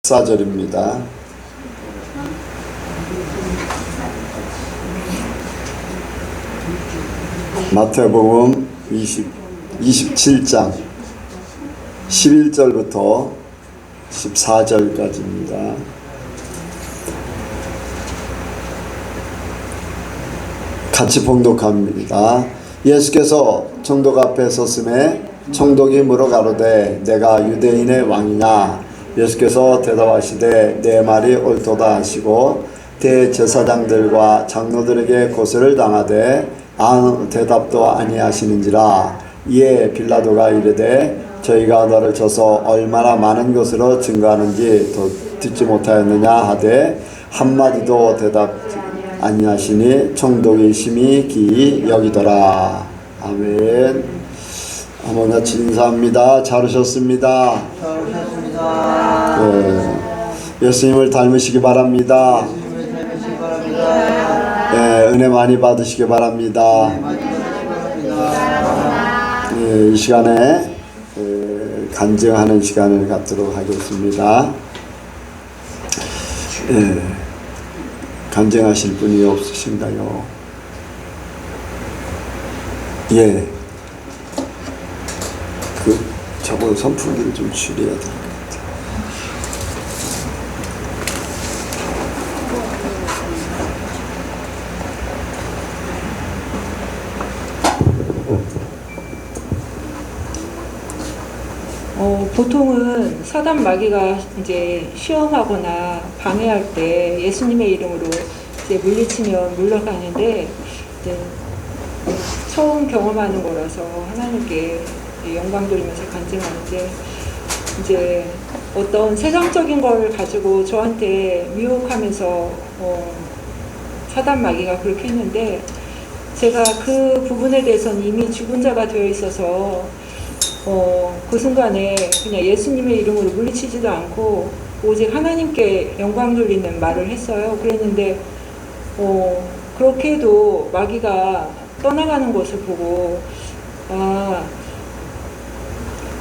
14절입니다. 마태복음 27장 11절부터 14절까지입니다. 같이 봉독합니다. 예수께서 총독 앞에 섰음에 총독이 물어가로되 내가 유대인의 왕이냐? 예수께서 대답하시되 내 말이 옳도다 하시고 대제사장들과 장로들에게 고소를 당하되 아무 대답도 아니하시는지라. 이에 빌라도가 이르되 저희가 너를 쳐서 얼마나 많은 것으로 증거하는지 듣지 못하였느냐 하되 한마디도 대답 아니하시니 총독이 심히 기이 여기더라. 아멘. 한번 같이 인사합니다. 잘 오셨습니다. 잘 오셨습니다. 네, 예수님을 닮으시기 바랍니다. 예수님을 닮으시기 바랍니다. 네, 은혜 많이 받으시기 바랍니다. 많이 받으시기 바랍니다. 네, 이 시간에 간증하는 시간을 갖도록 하겠습니다. 네, 간증하실 분이 없으신가요? 예. 저거 선풍기를 좀 줄여야 될 것 같아요. 보통은 사단 마귀가 이제 시험하거나 방해할 때 예수님의 이름으로 이제 물리치면 물러가는데 이제 처음 경험하는 거라서 하나님께 영광 돌리면서 간증하는데, 이제 어떤 세상적인 걸 가지고 저한테 미혹하면서 사단 마귀가 그렇게 했는데, 제가 그 부분에 대해서는 이미 죽은 자가 되어 있어서 그 순간에 그냥 예수님의 이름으로 물리치지도 않고 오직 하나님께 영광 돌리는 말을 했어요. 그랬는데 그렇게 해도 마귀가 떠나가는 것을 보고,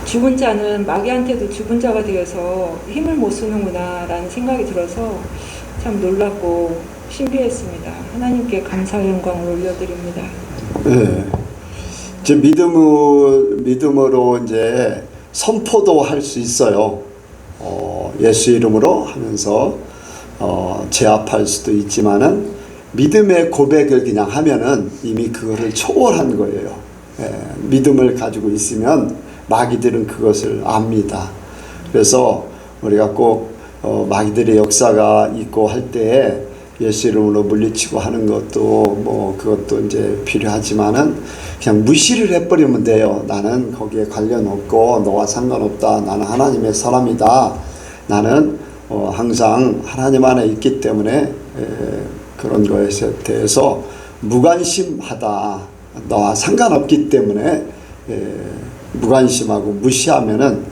죽은 자는 마귀한테도 죽은 자가 되어서 힘을 못 쓰는구나 라는 생각이 들어서 참 놀랍고 신비했습니다. 하나님께 감사 영광을 올려드립니다. 네. 이제 믿음으로 이제 선포도 할 수 있어요. 예수 이름으로 하면서 제압할 수도 있지만은 믿음의 고백을 그냥 하면은 이미 그거를 초월한 거예요. 믿음을 가지고 있으면 마귀들은 그것을 압니다. 그래서 우리가 꼭 마귀들의 역사가 있고 할 때에 예수 이름으로 물리치고 하는 것도 그것도 이제 필요하지만은 그냥 무시를 해버리면 돼요. 나는 거기에 관련 없고 너와 상관없다. 나는 하나님의 사람이다. 나는 항상 하나님 안에 있기 때문에 그런 것에 대해서 무관심하다. 너와 상관없기 때문에 무관심하고 무시하면은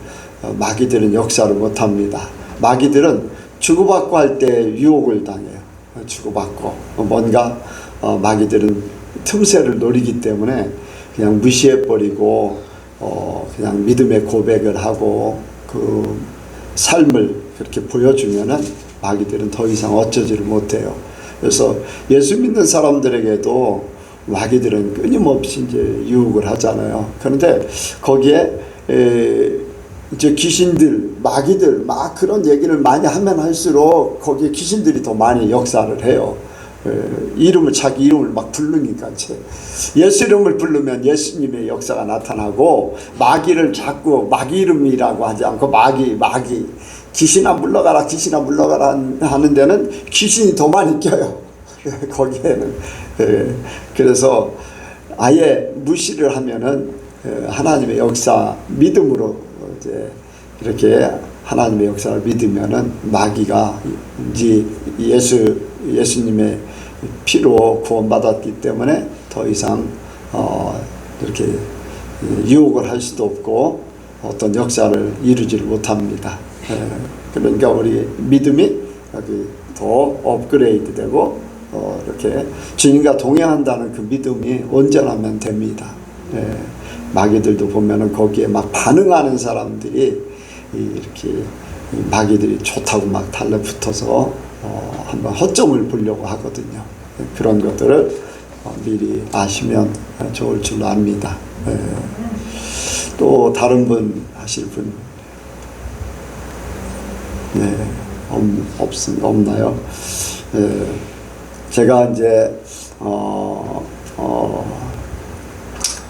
마귀들은 역사를 못합니다. 마귀들은 주고받고 할 때 유혹을 당해요. 주고받고 뭔가 마귀들은 틈새를 노리기 때문에 그냥 무시해버리고 그냥 믿음의 고백을 하고 그 삶을 그렇게 보여주면은 마귀들은 더 이상 어쩌지를 못해요. 그래서 예수 믿는 사람들에게도 마귀들은 끊임없이 이제 유혹을 하잖아요. 그런데 거기에 이제 귀신들, 마귀들 막 그런 얘기를 많이 하면 할수록 거기에 귀신들이 더 많이 역사를 해요. 자기 이름을 막 부르니까 예수 이름을 부르면 예수님의 역사가 나타나고, 마귀를 자꾸 마귀 이름이라고 하지 않고 마귀 귀신아 물러가라 하는 데는 귀신이 더 많이 껴요. 거기에는. 그래서 아예 무시를 하면은 하나님의 역사 믿음으로 이제 이렇게 하나님의 역사를 믿으면은 마귀가 이제 예수님의 피로 구원받았기 때문에 더 이상 이렇게 유혹을 할 수도 없고 어떤 역사를 이루지를 못합니다. 그러니까 우리 믿음이 더 업그레이드 되고 이렇게 주님과 동행한다는 그 믿음이 온전하면 됩니다. 마귀들도 보면은 거기에 막 반응하는 사람들이 이렇게 마귀들이 좋다고 막 달라붙어서 한번 허점을 보려고 하거든요. 그런 것들을 미리 아시면 좋을 줄 압니다. 또 다른 분 하실 분 없나요? 제가 이제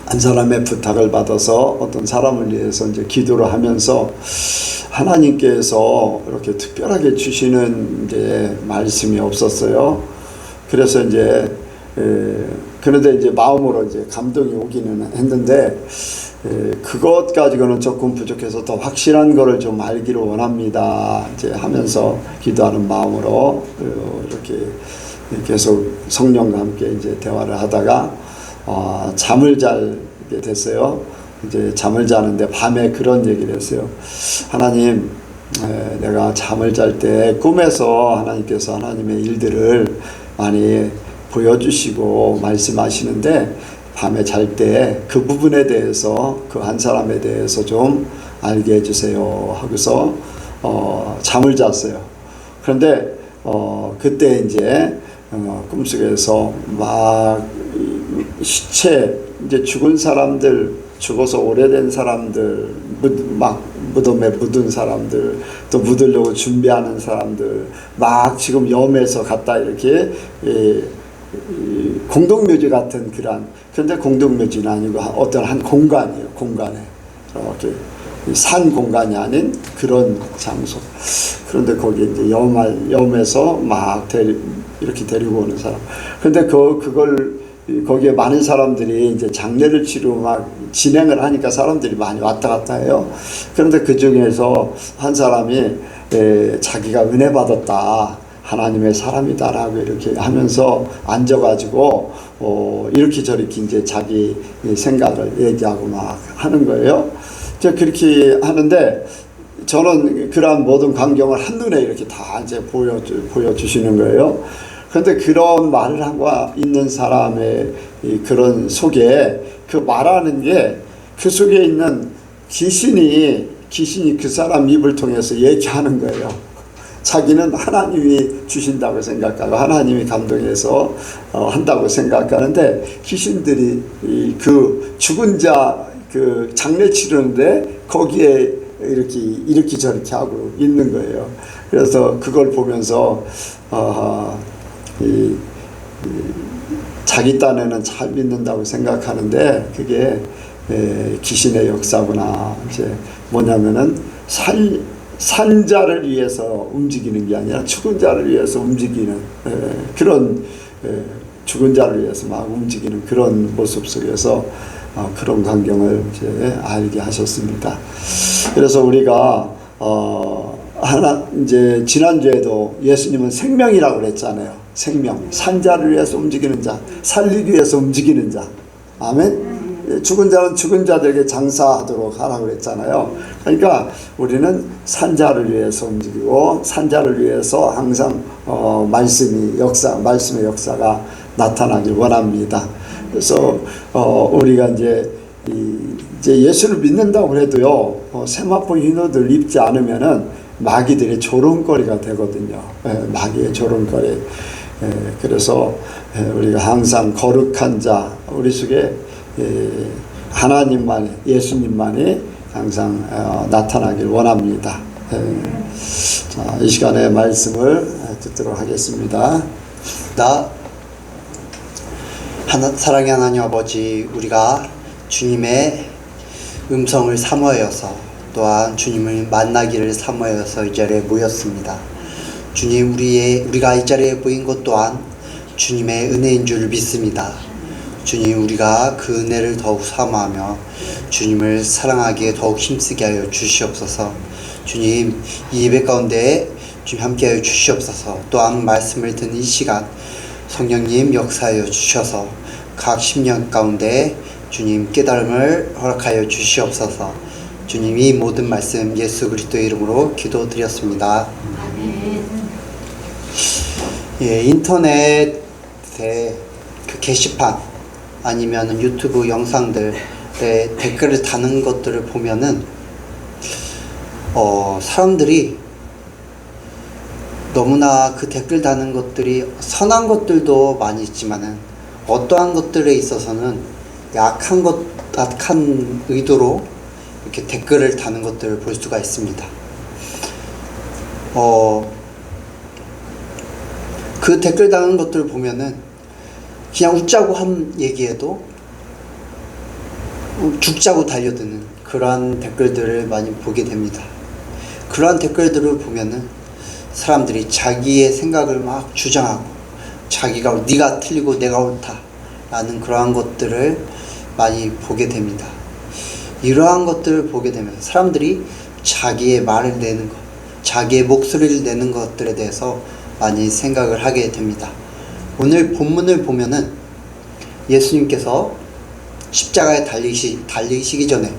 한 사람의 부탁을 받아서 어떤 사람을 위해서 이제 기도를 하면서 하나님께서 이렇게 특별하게 주시는 이제 말씀이 없었어요. 그래서 이제 그런데 이제 마음으로 이제 감동이 오기는 했는데 그것 가지고는 조금 부족해서 더 확실한 거를 좀 알기를 원합니다. 이제 하면서 기도하는 마음으로 이렇게 계속 성령과 함께 이제 대화를 하다가 잠을 자게 됐어요. 이제 잠을 자는데 밤에 그런 얘기를 했어요. 하나님, 내가 잠을 잘 때 꿈에서 하나님께서 하나님의 일들을 많이 보여주시고 말씀하시는데 밤에 잘 때 그 부분에 대해서 그 한 사람에 대해서 좀 알게 해주세요 하고서 잠을 잤어요. 그런데 그때 이제 꿈속에서 막 시체, 이제 죽은 사람들, 죽어서 오래된 사람들, 막 무덤에 묻은 사람들, 또 묻으려고 준비하는 사람들, 막 지금 염에서 갖다 이렇게 공동묘지 같은 그런데 공동묘지는 아니고 어떤 한 공간이에요. 공간에 이렇게 산 공간이 아닌 그런 장소. 그런데 거기 이제 염에서 막 이렇게 데리고 오는 사람. 그런데 그걸 거기에 많은 사람들이 이제 장례를 치르고 막 진행을 하니까 사람들이 많이 왔다 갔다 해요. 그런데 그 중에서 한 사람이 자기가 은혜 받았다, 하나님의 사람이다라고 이렇게 하면서 앉아가지고 이렇게 저렇게 이제 자기 생각을 얘기하고 막 하는 거예요. 그렇게 하는데 저는 그러한 모든 광경을 한눈에 이렇게 다 이제 보여주시는 거예요. 그런데 그런 말을 하고 있는 사람의 그런 속에 그 말하는 게 그 속에 있는 귀신이 그 사람 입을 통해서 얘기하는 거예요. 자기는 하나님이 주신다고 생각하고 하나님이 감동해서 한다고 생각하는데 귀신들이 그 죽은 자 그 장례 치르는데 거기에 이렇게 저렇게 하고 있는 거예요. 그래서 그걸 보면서 자기 딴에는 잘 믿는다고 생각하는데 그게 귀신의 역사구나. 이제 뭐냐면은 산자를 위해서 움직이는 게 아니라 죽은 자를 위해서 움직이는 그런 죽은 자를 위해서 막 움직이는 그런 모습 속에서 그런 광경을 이제 알게 하셨습니다. 그래서 우리가 이제 지난주에도 예수님은 생명이라고 그랬잖아요. 생명, 산자를 위해서 움직이는 자, 살리기 위해서 움직이는 자. 아멘. 죽은 자는 죽은 자들에게 장사하도록 하라고 그랬잖아요. 그러니까 우리는 산자를 위해서 움직이고 산자를 위해서 항상 말씀의 역사가 나타나길 원합니다. 그래서 우리가 이제 예수를 믿는다고 해도요, 세마포 흰옷을 입지 않으면은 마귀들의 조롱거리가 되거든요. 마귀의 조롱거리. 그래서 우리가 항상 거룩한 자, 우리 속에 하나님만이, 예수님만이 항상 나타나길 원합니다. 자, 이 시간에 말씀을 듣도록 하겠습니다. 사랑의 하나님 아버지, 우리가 주님의 음성을 사모하여서 또한 주님을 만나기를 사모하여서 이 자리에 모였습니다. 주님, 우리가 이 자리에 모인 것 또한 주님의 은혜인 줄 믿습니다. 주님, 우리가 그 은혜를 더욱 사모하며 주님을 사랑하기에 더욱 힘쓰게 하여 주시옵소서. 주님, 이 예배 가운데 주님 함께하여 주시옵소서. 또한 말씀을 듣는 이 시간 성령님 역사하여 주셔서 각 심령 가운데 주님 깨달음을 허락하여 주시옵소서. 주님, 이 모든 말씀 예수 그리스도의 이름으로 기도드렸습니다. 예, 인터넷에 그 게시판 아니면 유튜브 영상들에 댓글을 다는 것들을 보면은 사람들이 너무나 그 댓글 다는 것들이 선한 것들도 많이 있지만은 어떠한 것들에 있어서는 약한 의도로 이렇게 댓글을 다는 것들을 볼 수가 있습니다. 그 댓글 다는 것들을 보면은 그냥 웃자고 한 얘기에도 죽자고 달려드는 그러한 댓글들을 많이 보게 됩니다. 그러한 댓글들을 보면은 사람들이 자기의 생각을 막 주장하고 자기가 네가 틀리고 내가 옳다 라는 그러한 것들을 많이 보게 됩니다. 이러한 것들을 보게 되면서 사람들이 자기의 말을 내는 것, 자기의 목소리를 내는 것들에 대해서 많이 생각을 하게 됩니다. 오늘 본문을 보면은 예수님께서 십자가에 달리시기 전에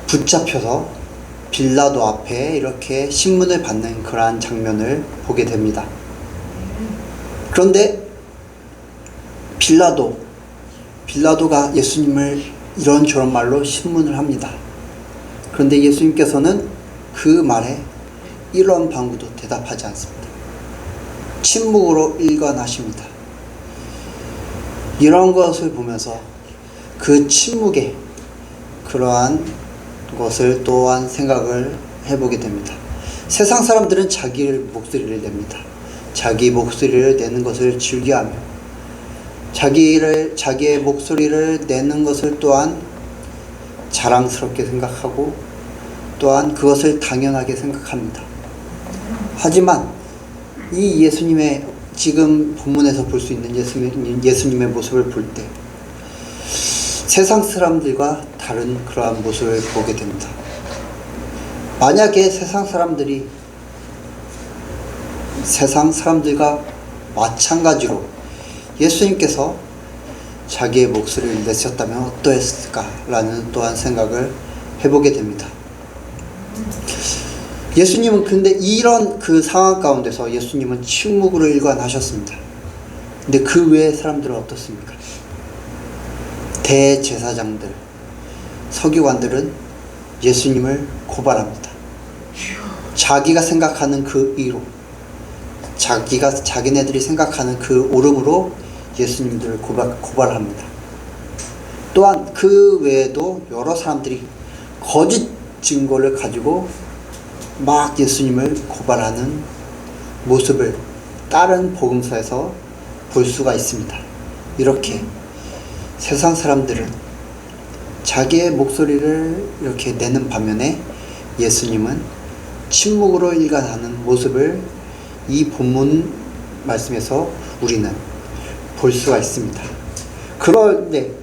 붙잡혀서 빌라도 앞에 이렇게 신문을 받는 그러한 장면을 보게 됩니다. 그런데 빌라도가 예수님을 이런저런 말로 신문을 합니다. 그런데 예수님께서는 그 말에 이런 방구도 대답하지 않습니다. 침묵으로 일관하십니다. 이런 것을 보면서 그 침묵에 그러한 것을 또한 생각을 해보게 됩니다. 세상 사람들은 자기의 목소리를 냅니다. 자기 목소리를 내는 것을 즐겨하며 자기의 목소리를 내는 것을 또한 자랑스럽게 생각하고 또한 그것을 당연하게 생각합니다. 하지만 이 예수님의 지금 본문에서 볼 수 있는 예수님의 모습을 볼 때 세상 사람들과 다른 그러한 모습을 보게 됩니다. 만약에 세상 사람들과 마찬가지로 예수님께서 자기의 목소리를 내셨다면 어떠했을까라는 또한 생각을 해보게 됩니다. 예수님은 근데 이런 그 상황 가운데서 예수님은 침묵으로 일관하셨습니다. 근데 그 외의 사람들은 어떻습니까? 대제사장들, 서기관들은 예수님을 고발합니다. 자기가 생각하는 그 의로, 자기네들이 생각하는 그 옳음으로 예수님들을 고발합니다. 또한 그 외에도 여러 사람들이 거짓 증거를 가지고 막 예수님을 고발하는 모습을 다른 복음서에서 볼 수가 있습니다. 이렇게 세상 사람들은 자기의 목소리를 이렇게 내는 반면에 예수님은 침묵으로 일관하는 모습을 이 본문 말씀에서 우리는 볼 수가 있습니다. 그런데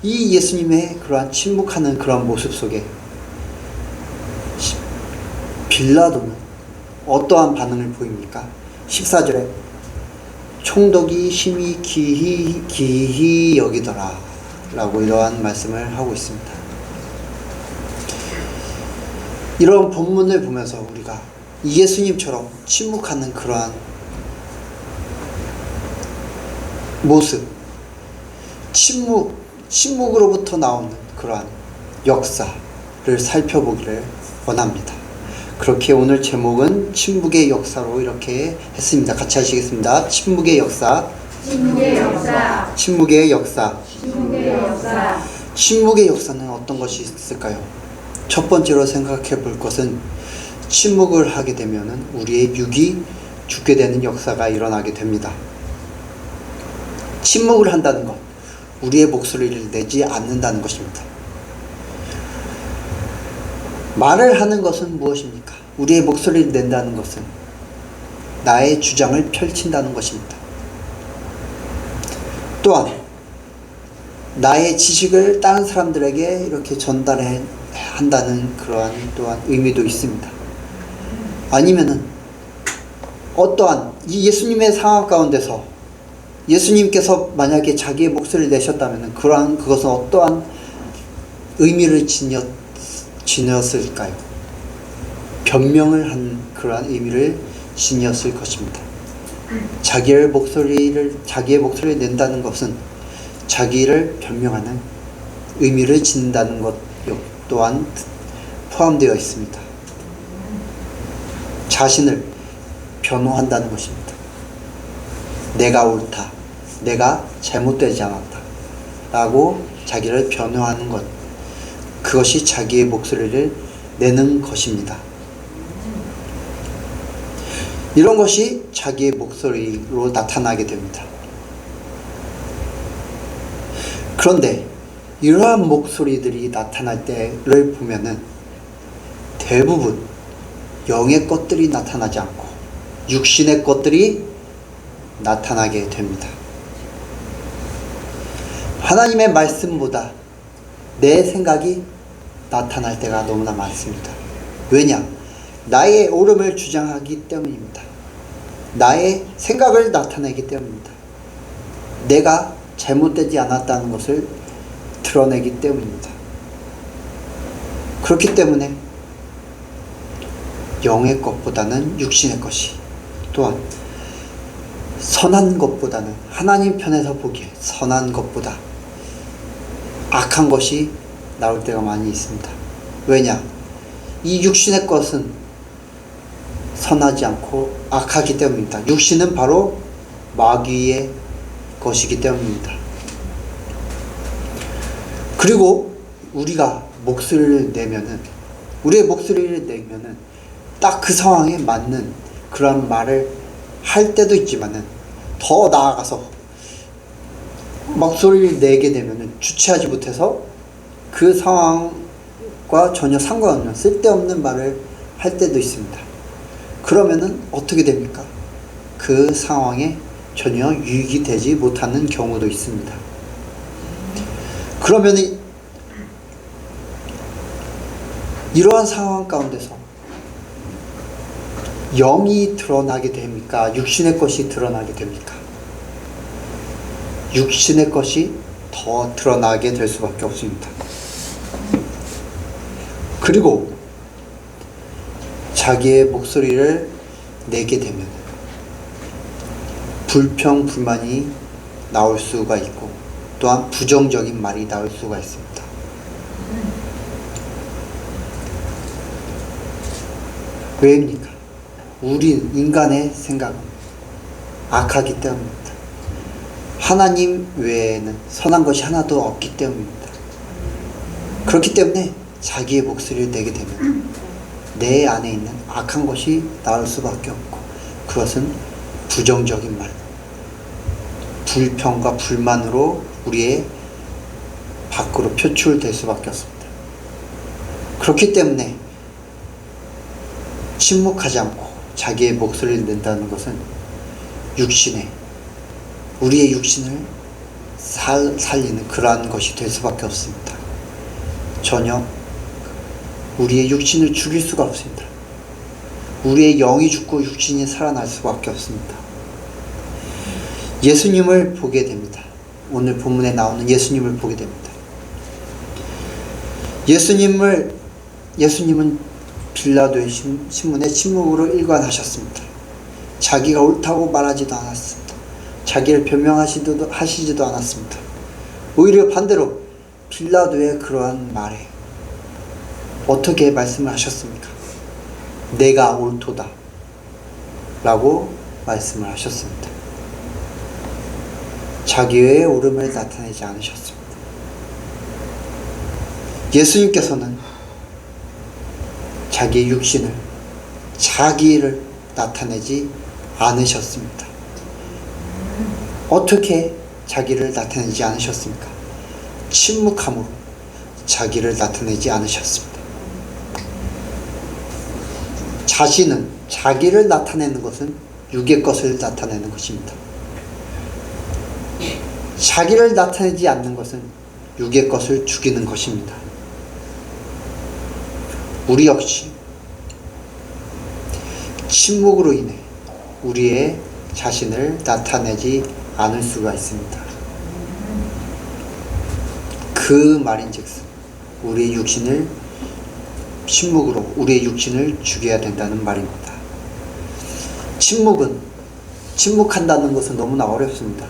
이 예수님의 그러한 침묵하는 그러한 모습 속에 빌라도는 어떠한 반응을 보입니까? 14절에 총독이 심히 기히 여기더라 라고 이러한 말씀을 하고 있습니다. 이런 본문을 보면서 우리가 예수님처럼 침묵하는 그러한 모습, 침묵으로부터 나오는 그러한 역사를 살펴보기를 원합니다. 그렇게 오늘 제목은 침묵의 역사로 이렇게 했습니다. 같이 하시겠습니다. 침묵의 역사. 침묵의 역사. 침묵의 역사. 침묵의 역사. 침묵의 역사는 어떤 것이 있을까요? 첫 번째로 생각해 볼 것은 침묵을 하게 되면은 우리의 육이 죽게 되는 역사가 일어나게 됩니다. 침묵을 한다는 것, 우리의 목소리를 내지 않는다는 것입니다. 말을 하는 것은 무엇입니까? 우리의 목소리를 낸다는 것은 나의 주장을 펼친다는 것입니다. 또한 나의 지식을 다른 사람들에게 이렇게 전달해 한다는 그러한 또한 의미도 있습니다. 아니면은 어떠한 이 예수님의 상황 가운데서 예수님께서 만약에 자기의 목소리를 내셨다면 그것은 어떠한 의미를 지녔을까요? 변명을 한 그러한 의미를 지녔을 것입니다. 자기의 목소리를 낸다는 것은 자기를 변명하는 의미를 짓는다는 것 또한 포함되어 있습니다. 자신을 변호한다는 것입니다. 내가 옳다, 내가 잘못되지 않았다 라고 자기를 변호하는 것, 그것이 자기의 목소리를 내는 것입니다. 이런 것이 자기의 목소리로 나타나게 됩니다. 그런데 이러한 목소리들이 나타날 때를 보면은 대부분 영의 것들이 나타나지 않고 육신의 것들이 나타나게 됩니다. 하나님의 말씀보다 내 생각이 나타날 때가 너무나 많습니다. 왜냐? 나의 옳음을 주장하기 때문입니다. 나의 생각을 나타내기 때문입니다. 내가 잘못되지 않았다는 것을 드러내기 때문입니다. 그렇기 때문에 영의 것보다는 육신의 것이, 또한 선한 것보다는, 하나님 편에서 보기에 선한 것보다 악한 것이 나올 때가 많이 있습니다. 왜냐? 이 육신의 것은 선하지 않고 악하기 때문입니다. 육신은 바로 마귀의 것이기 때문입니다. 그리고 우리가 목소리를 내면은, 우리의 목소리를 내면은 딱 그 상황에 맞는 그런 말을 할 때도 있지만은, 더 나아가서 목소리를 내게 되면은 주체하지 못해서 그 상황과 전혀 상관없는 쓸데없는 말을 할 때도 있습니다. 그러면은 어떻게 됩니까? 그 상황에 전혀 유익이 되지 못하는 경우도 있습니다. 그러면은 이러한 상황 가운데서 영이 드러나게 됩니까? 육신의 것이 드러나게 됩니까? 육신의 것이 더 드러나게 될 수밖에 없습니다. 그리고 자기의 목소리를 내게 되면 불평, 불만이 나올 수가 있고, 또한 부정적인 말이 나올 수가 있습니다. 왜입니까? 우리 인간의 생각은 악하기 때문입니다. 하나님 외에는 선한 것이 하나도 없기 때문입니다. 그렇기 때문에 자기의 목소리를 내게 되면 내 안에 있는 악한 것이 나올 수밖에 없고, 그것은 부정적인 말, 불평과 불만으로 우리의 밖으로 표출될 수밖에 없습니다. 그렇기 때문에 침묵하지 않고 자기의 목소리를 낸다는 것은 우리의 육신을 살리는 그러한 것이 될 수밖에 없습니다. 전혀 우리의 육신을 죽일 수가 없습니다. 우리의 영이 죽고 육신이 살아날 수밖에 없습니다. 예수님을 보게 됩니다. 오늘 본문에 나오는 예수님을 보게 됩니다. 예수님은 빌라도의 신문에 침묵으로 일관하셨습니다. 자기가 옳다고 말하지도 않았습니다. 자기를 변명하시지도 않았습니다. 오히려 반대로 빌라도의 그러한 말에 어떻게 말씀을 하셨습니까? 내가 옳도다 라고 말씀을 하셨습니다. 자기의 옳음을 나타내지 않으셨습니다. 예수님께서는 자기의 육신을, 자기를 나타내지 않으셨습니다. 어떻게 자기를 나타내지 않으셨습니까? 침묵함으로 자기를 나타내지 않으셨습니다. 자기를 나타내는 것은 육의 것을 나타내는 것입니다. 자기를 나타내지 않는 것은 육의 것을 죽이는 것입니다. 우리 역시 침묵으로 인해 우리의 자신을 나타내지 않을 수가 있습니다. 그 말인즉슨 우리의 육신을 침묵으로 우리의 육신을 죽여야 된다는 말입니다. 침묵한다는 것은 너무나 어렵습니다.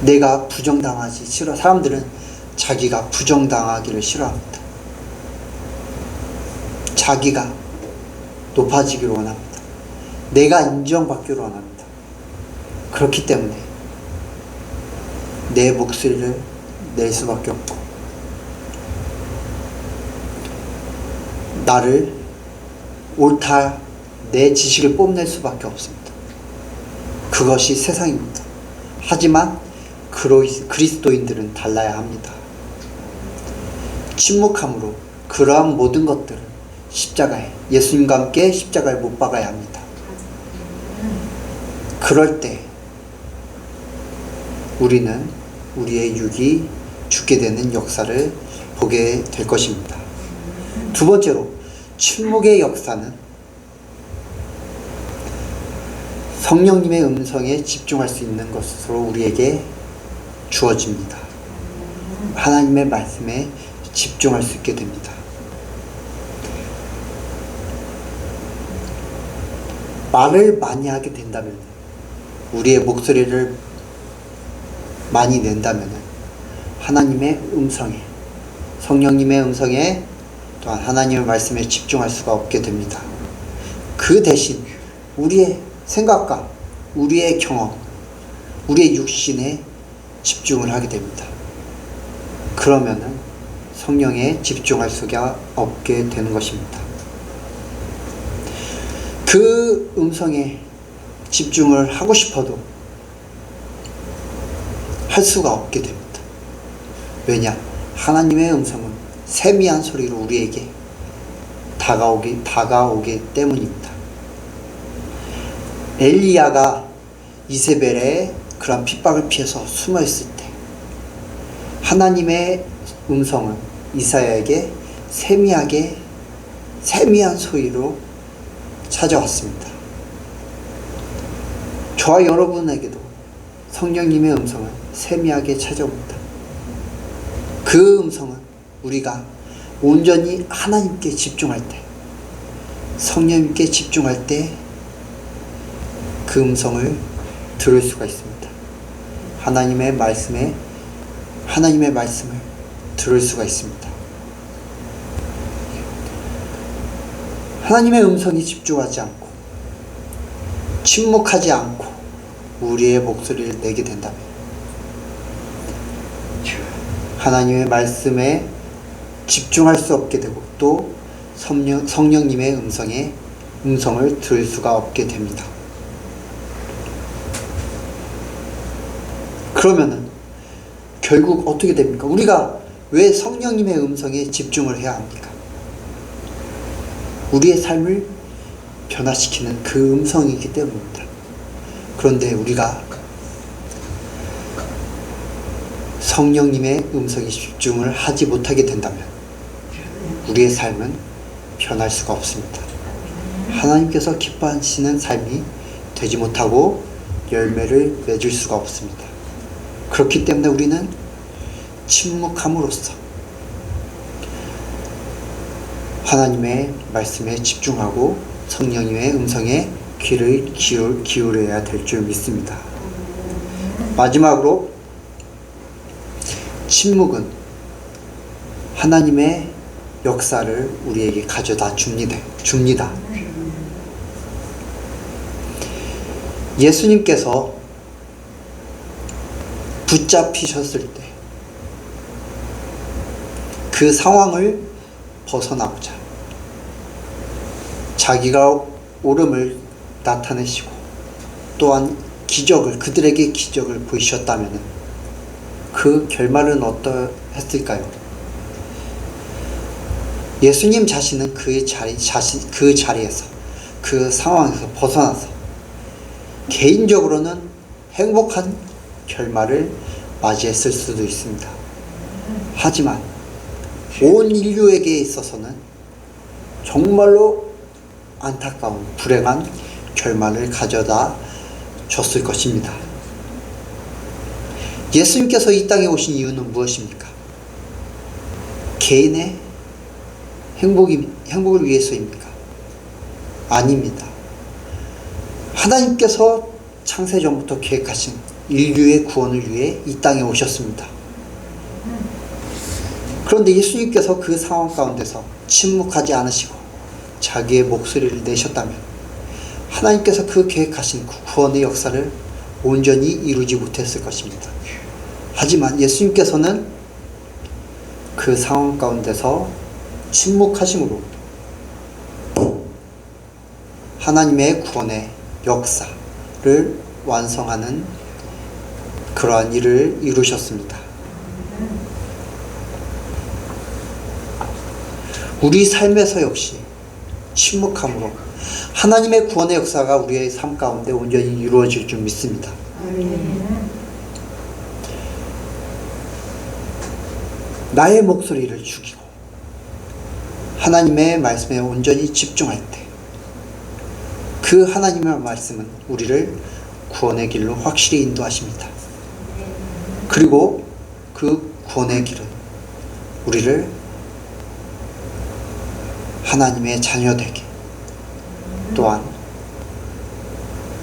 내가 부정당하지 싫어. 사람들은 자기가 부정당하기를 싫어합니다. 자기가 높아지기를 원합니다. 내가 인정받기를 원합니다. 그렇기 때문에 내 목소리를 낼 수밖에 없고 나를 옳다 내 지식을 뽐낼 수밖에 없습니다. 그것이 세상입니다. 하지만 그리스도인들은 달라야 합니다. 침묵함으로 그러한 모든 것들을 십자가에 예수님과 함께 십자가에 못 박아야 합니다. 그럴 때 우리는 우리의 육이 죽게 되는 역사를 보게 될 것입니다. 두 번째로 침묵의 역사는 성령님의 음성에 집중할 수 있는 것으로 우리에게 주어집니다. 하나님의 말씀에 집중할 수 있게 됩니다. 말을 많이 하게 된다면, 우리의 목소리를 많이 낸다면 하나님의 음성에, 성령님의 음성에 또한 하나님의 말씀에 집중할 수가 없게 됩니다. 그 대신 우리의 생각과 우리의 경험, 우리의 육신에 집중을 하게 됩니다. 그러면은 성령에 집중할 수가 없게 되는 것입니다. 그 음성에 집중을 하고 싶어도 할 수가 없게 됩니다. 왜냐? 하나님의 음성은 세미한 소리로 우리에게 다가오기 때문입니다. 엘리야가 이세벨의 그런 핍박을 피해서 숨어 있을 때 하나님의 음성은 이사야에게 세미한 소리로 찾아왔습니다. 저와 여러분에게도 성령님의 음성은 세미하게 찾아옵니다. 그 음성은 우리가 온전히 하나님께 집중할 때, 성령님께 집중할 때 그 음성을 들을 수가 있습니다. 하나님의 말씀을 들을 수가 있습니다. 하나님의 음성에 집중하지 않고 침묵하지 않고 우리의 목소리를 내게 된다면 하나님의 말씀에 집중할 수 없게 되고 또 성령님의 음성을 들을 수가 없게 됩니다. 그러면은 결국 어떻게 됩니까? 우리가 왜 성령님의 음성에 집중을 해야 합니까? 우리의 삶을 변화시키는 그 음성이기 때문입니다. 그런데 우리가 성령님의 음성에 집중을 하지 못하게 된다면 우리의 삶은 변할 수가 없습니다. 하나님께서 기뻐하시는 삶이 되지 못하고 열매를 맺을 수가 없습니다. 그렇기 때문에 우리는 침묵함으로써 하나님의 말씀에 집중하고 성령님의 음성에 귀를 기울여야 될 줄 믿습니다. 마지막으로 침묵은 하나님의 역사를 우리에게 가져다 줍니다. 예수님께서 붙잡히셨을 때 그 상황을 벗어나고자 자기가 옳음을 나타내시고 또한 그들에게 기적을 보이셨다면 그 결말은 어떠했을까요? 예수님 자신은 그 자리에서 그 상황에서 벗어나서 개인적으로는 행복한 결말을 맞이했을 수도 있습니다. 하지만 온 인류에게 있어서는 정말로 안타까운 불행한 결말을 가져다 줬을 것입니다. 예수님께서 이 땅에 오신 이유는 무엇입니까? 개인의 행복을 위해서입니까? 아닙니다. 하나님께서 창세전부터 계획하신 인류의 구원을 위해 이 땅에 오셨습니다. 그런데 예수님께서 그 상황 가운데서 침묵하지 않으시고 자기의 목소리를 내셨다면 하나님께서 그 계획하신 그 구원의 역사를 온전히 이루지 못했을 것입니다. 하지만 예수님께서는 그 상황 가운데서 침묵하심으로 하나님의 구원의 역사를 완성하는 그러한 일을 이루셨습니다. 우리 삶에서 역시 침묵함으로 하나님의 구원의 역사가 우리의 삶 가운데 온전히 이루어질 줄 믿습니다. 나의 목소리를 죽이고 하나님의 말씀에 온전히 집중할 때 그 하나님의 말씀은 우리를 구원의 길로 확실히 인도하십니다. 그리고 그 구원의 길은 우리를 하나님의 자녀되게 또한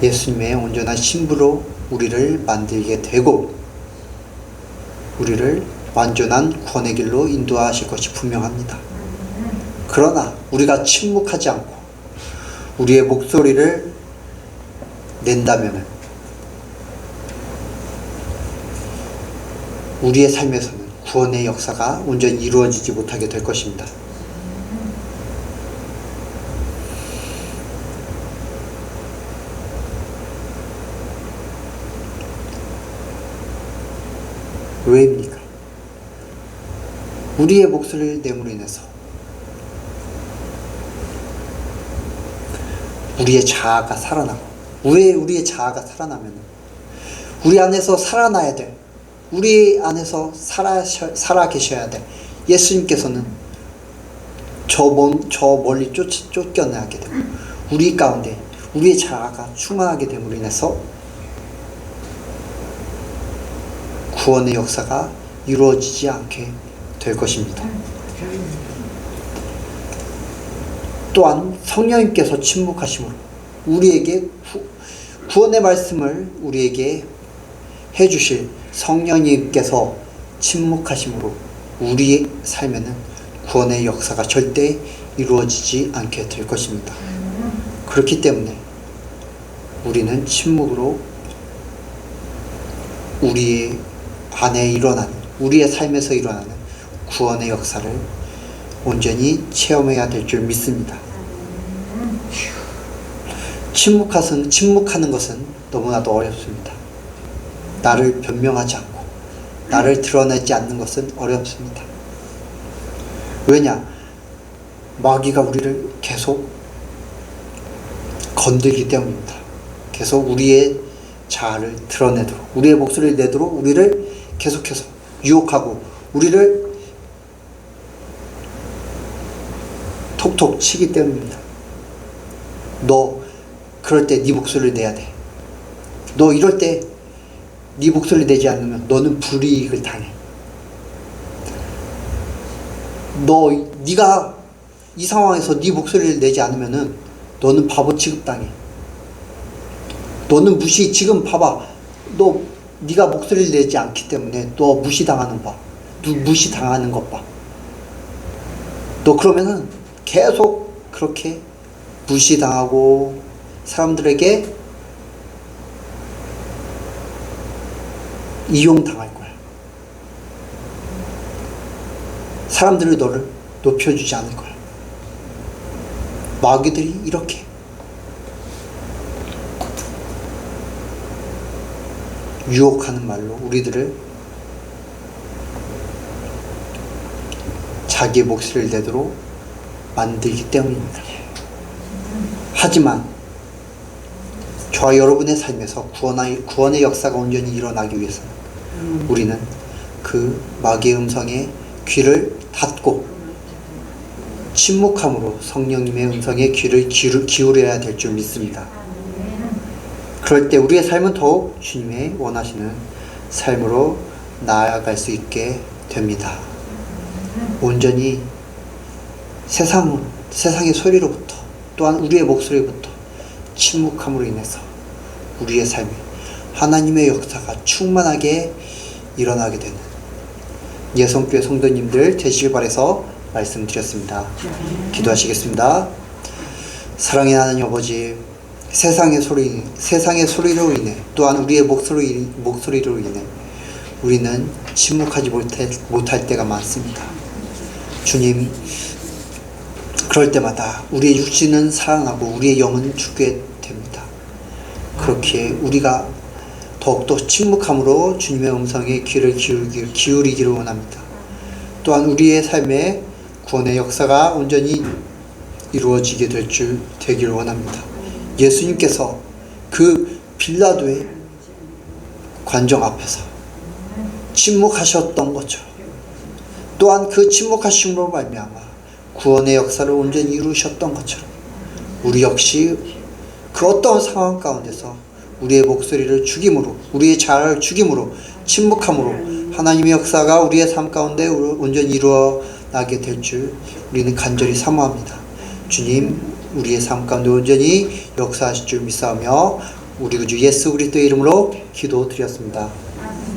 예수님의 온전한 신부로 우리를 만들게 되고 우리를 완전한 구원의 길로 인도하실 것이 분명합니다. 그러나 우리가 침묵하지 않고 우리의 목소리를 낸다면 우리의 삶에서는 구원의 역사가 온전히 이루어지지 못하게 될 것입니다. 왜입니까? 우리의 목소리를 내므로 인해서 우리의 자아가 살아나고 왜 우리의 자아가 살아나면 우리 안에서 살아나야 돼. 우리 안에서 살아 계셔야 돼. 예수님께서는 저 멀리 쫓겨나게 되고 우리 가운데 우리의 자아가 충만하게 됨으로 인해서 구원의 역사가 이루어지지 않게 될 것입니다. 또한 성령님께서 침묵하심으로 우리에게 구원의 말씀을 우리에게 해주실 성령님께서 침묵하심으로 우리의 삶에는 구원의 역사가 절대 이루어지지 않게 될 것입니다. 그렇기 때문에 우리는 침묵으로 우리의 안에 일어나는 우리의 삶에서 일어나는 구원의 역사를 온전히 체험해야 될 줄 믿습니다. 침묵하는 것은 너무나도 어렵습니다. 나를 변명하지 않고 나를 드러내지 않는 것은 어렵습니다. 왜냐? 마귀가 우리를 계속 건들기 때문입니다. 계속 우리의 자아를 드러내도록 우리의 목소리를 내도록 우리를 계속해서 유혹하고 우리를 톡톡 치기 때문입니다. 너 그럴 때 네 목소리를 내야 돼. 너 이럴 때 네 목소리를 내지 않으면 너는 불이익을 당해. 네가 이 상황에서 네 목소리를 내지 않으면은 너는 바보 취급당해. 너는 지금 봐봐. 네가 목소리를 내지 않기 때문에 너 무시당하는 것 봐. 너 그러면은 계속 그렇게 무시당하고 사람들에게 이용당할 거야. 사람들이 너를 높여주지 않을 거야. 마귀들이 이렇게 유혹하는 말로 우리들을 자기의 목소리를 내도록 만들기 때문입니다. 하지만 저와 여러분의 삶에서 구원의 역사가 온전히 일어나기 위해서는 우리는 그 마귀의 음성에 귀를 닫고 침묵함으로 성령님의 음성에 귀를 기울여야 될 줄 믿습니다. 그럴 때 우리의 삶은 더욱 주님의 원하시는 삶으로 나아갈 수 있게 됩니다. 온전히 세상의 소리로부터 또한 우리의 목소리부터 침묵함으로 인해서 우리의 삶에 하나님의 역사가 충만하게 일어나게 되는 예성교회 성도님들 되시길 바라서 말씀드렸습니다. 기도하시겠습니다. 사랑의 하나님 아버지, 세상의 소리로 인해 또한 우리의 목소리로 인해 우리는 침묵하지 못할 때가 많습니다. 주님, 그럴 때마다 우리의 육신은 살아나고 우리의 영은 죽게 됩니다. 그렇기에 우리가 더욱더 침묵함으로 주님의 음성에 귀를 기울이기를 원합니다. 또한 우리의 삶에 구원의 역사가 온전히 이루어지게 되기를 원합니다. 예수님께서 그 빌라도의 관정 앞에서 침묵하셨던 것처럼 또한 그 침묵하심으로 말미암아 구원의 역사를 온전히 이루셨던 것처럼 우리 역시 그 어떤 상황 가운데서 우리의 목소리를 죽임으로, 우리의 자아를 죽임으로, 침묵함으로 하나님의 역사가 우리의 삶 가운데 온전히 이루어나게 될 줄 우리는 간절히 사모합니다. 주님, 우리의 삶 가운데 온전히 역사하실 줄 믿사오며 우리 구주 예수 그리스도의 이름으로 기도드렸습니다.